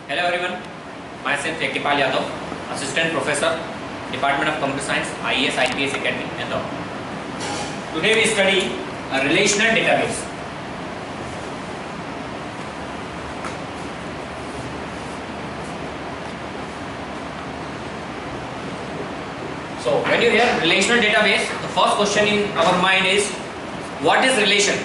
Hello everyone, myself Yakipal Yadav, Assistant Professor, Department of Computer Science, IAS, IPS Academy, Indore. Today we study a relational database. So when you hear relational database, the first question in our mind is, what is relation?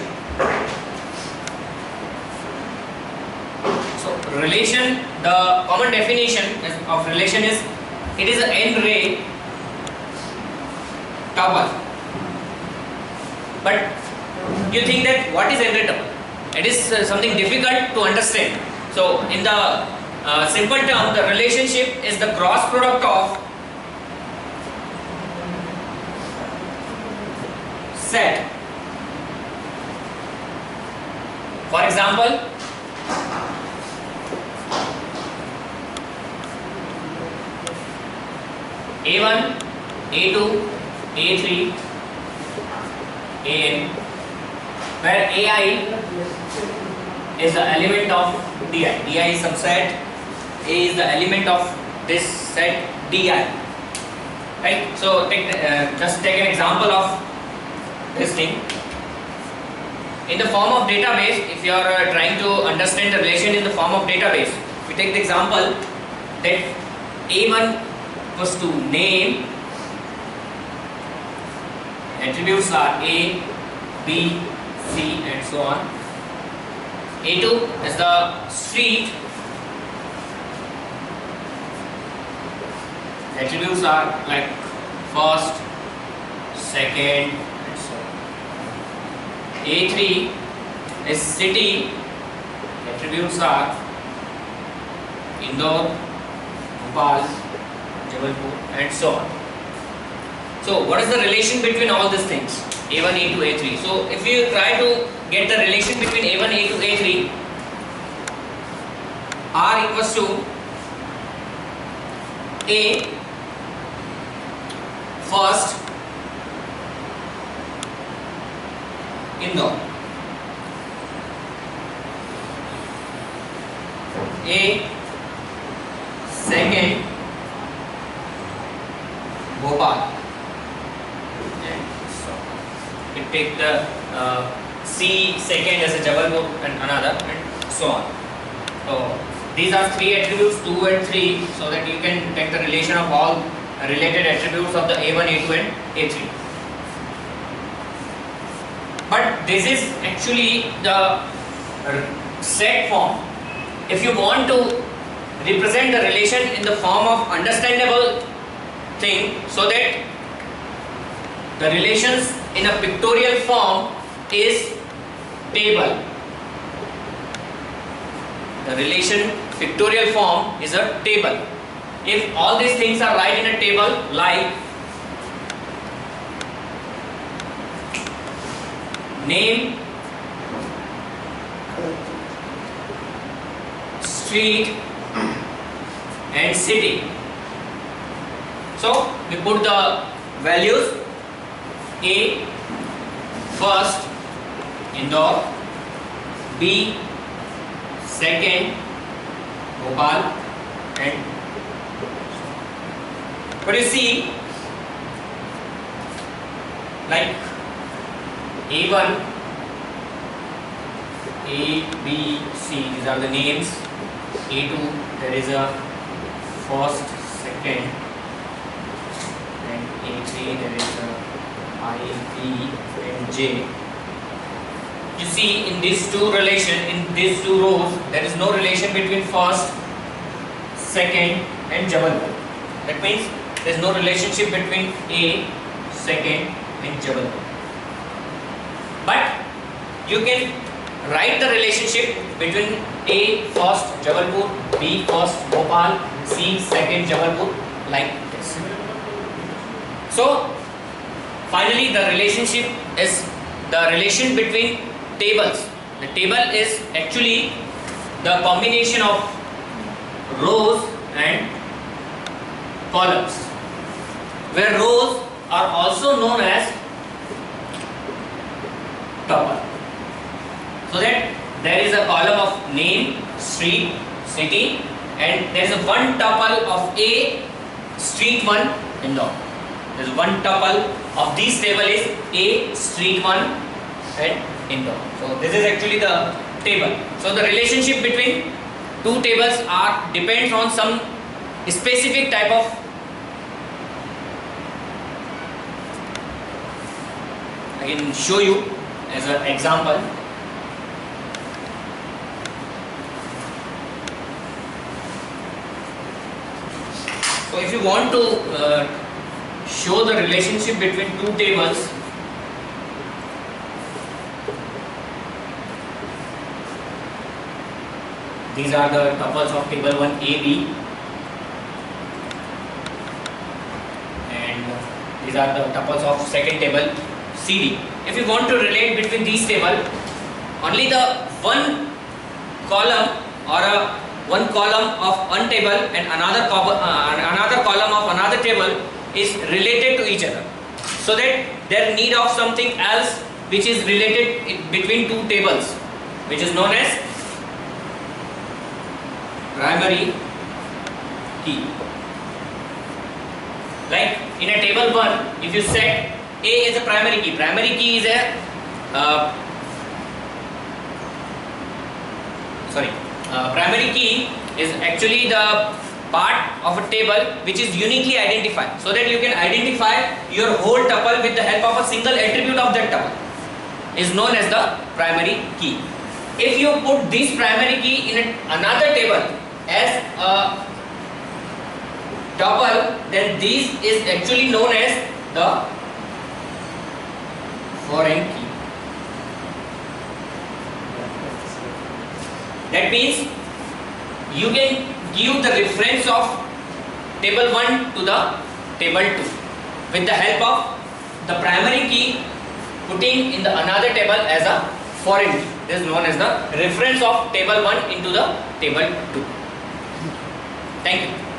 Relation, the common definition of relation is, it is an n-ray tuple. But you think that what is n-ray tuple? It is something difficult to understand. So in the simple term, the relationship is the cross product of set. For example, A1, A2, A3, AN, where AI is the element of DI. DI is subset, A is the element of this set DI. Right? So just take an example of this thing. In the form of database, if you are trying to understand the relation in the form of database, we take the example that A1 equals to name, attributes are A, B, C and so on. A2 is the street, attributes are like first, second and so on. A3 is city, attributes are Indore, Bhopal, Jabalpur and so on. So what is the relation between all these things? A1, A2, A3. So if you try to get the relation between A1, A2, A3, R equals to A first Indore, A second Bhopal, and so we take the C second as a Jabalpur and another and so on. So these are three attributes, 2 and 3, so that you can take the relation of all related attributes of the A1, A2 and A3. But this is actually the set form. If you want to represent the relation in the form of understandable thing, so that the relations in a pictorial form is table. The relation pictorial form is a table. If all these things are right in a table, like name, street and city. So we put the values A first Indore, B second Bhopal and but you see, like A1, A, B, C, these are the names. A2, there is a first, second, and A3, there is a I, B, and J. You see, in these two rows, there is no relation between first, second, and Jabalpur. That means there is no relationship between A, second, and Jabalpur. But you can write the relationship between A first Jabalpur, B first Bhopal, C second Jabalpur, like this. So finally the relationship is the relation between tables. The table is actually the combination of rows and columns, where rows are also known as tuple. So that there is a column of name, street, city and there is a one tuple of A, street 1, indoor. There is one tuple of this table is A, street 1 and indoor. So this is actually the table. So the relationship between two tables depends on some specific type of I can show you as an example. So if you want to show the relationship between two tables, these are the tuples of table 1 AB and these are the tuples of second table CD. If you want to relate between these tables, only the one column or one column of one table and another column of another table is related to each other, so that there need of something else which is related between two tables, which is known as primary key. Like in a table 1, if you set A is a primary key is a primary key is actually the part of a table which is uniquely identified, so that you can identify your whole tuple with the help of a single attribute of that tuple, is known as the primary key. If you put this primary key in another table as a tuple, then this is actually known as the foreign key. That means you can give the reference of table 1 to the table 2 with the help of the primary key putting in the another table as a foreign key. This is known as the reference of table 1 into the table 2. Thank you.